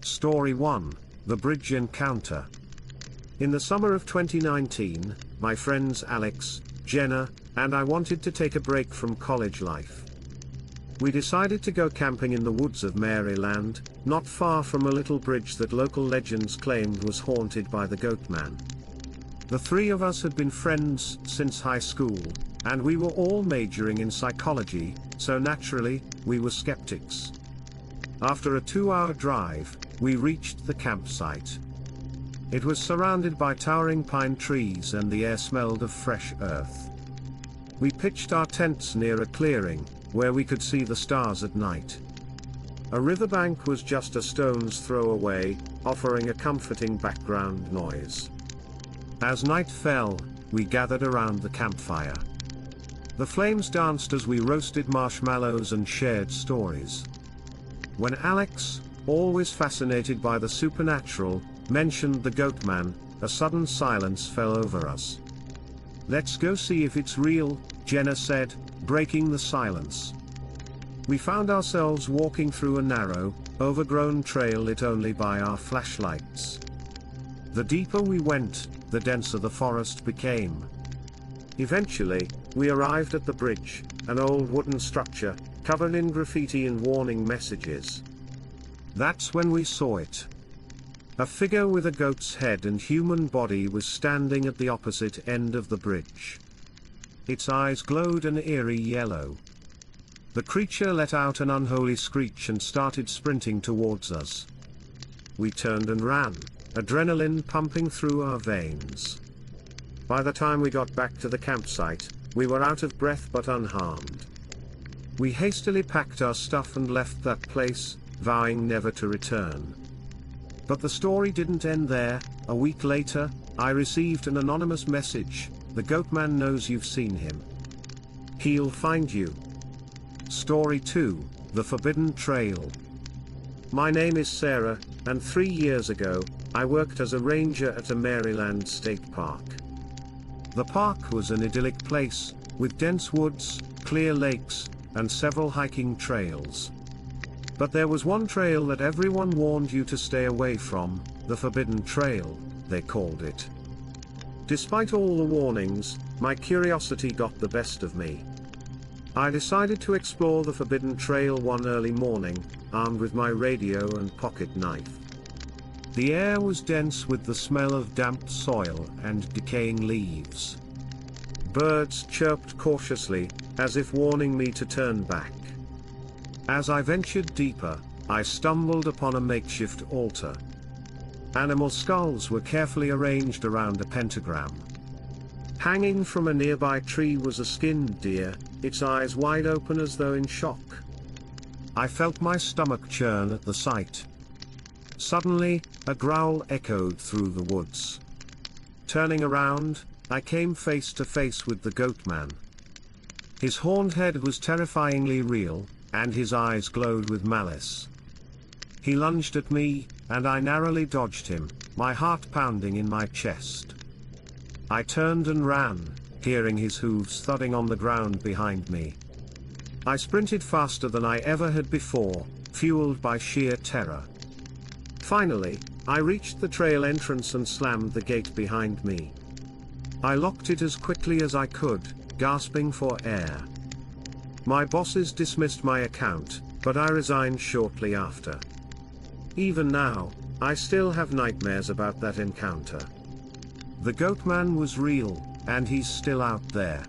Story 1, The Bridge Encounter. In the summer of 2019, my friends Alex, Jenna, and I wanted to take a break from college life. We decided to go camping in the woods of Maryland, not far from a little bridge that local legends claimed was haunted by the Goatman. The three of us had been friends since high school, and we were all majoring in psychology, so naturally, we were skeptics. After a 2-hour drive, we reached the campsite. It was surrounded by towering pine trees and the air smelled of fresh earth. We pitched our tents near a clearing, where we could see the stars at night. A riverbank was just a stone's throw away, offering a comforting background noise. As night fell, we gathered around the campfire. The flames danced as we roasted marshmallows and shared stories. When Alex, always fascinated by the supernatural, mentioned the Goatman, a sudden silence fell over us. "Let's go see if it's real," Jenna said, breaking the silence. We found ourselves walking through a narrow, overgrown trail lit only by our flashlights. The deeper we went, the denser the forest became. Eventually, we arrived at the bridge, an old wooden structure, covered in graffiti and warning messages. That's when we saw it. A figure with a goat's head and human body was standing at the opposite end of the bridge. Its eyes glowed an eerie yellow. The creature let out an unholy screech and started sprinting towards us. We turned and ran, adrenaline pumping through our veins. By the time we got back to the campsite, we were out of breath but unharmed. We hastily packed our stuff and left that place, vowing never to return. But the story didn't end there. A week later, I received an anonymous message: "The Goatman knows you've seen him. He'll find you." Story 2, The Forbidden Trail. My name is Sarah, and 3 years ago, I worked as a ranger at a Maryland state park. The park was an idyllic place, with dense woods, clear lakes, and several hiking trails. But there was one trail that everyone warned you to stay away from, the Forbidden Trail, they called it. Despite all the warnings, my curiosity got the best of me. I decided to explore the Forbidden Trail one early morning, armed with my radio and pocket knife. The air was dense with the smell of damp soil and decaying leaves. Birds chirped cautiously, as if warning me to turn back. As I ventured deeper, I stumbled upon a makeshift altar. Animal skulls were carefully arranged around a pentagram. Hanging from a nearby tree was a skinned deer, its eyes wide open as though in shock. I felt my stomach churn at the sight. Suddenly, a growl echoed through the woods. Turning around, I came face to face with the Goatman. His horned head was terrifyingly real, and his eyes glowed with malice. He lunged at me, and I narrowly dodged him, my heart pounding in my chest. I turned and ran, hearing his hooves thudding on the ground behind me. I sprinted faster than I ever had before, fueled by sheer terror. Finally, I reached the trail entrance and slammed the gate behind me. I locked it as quickly as I could, gasping for air. My bosses dismissed my account, but I resigned shortly after. Even now, I still have nightmares about that encounter. The Goatman was real, and he's still out there.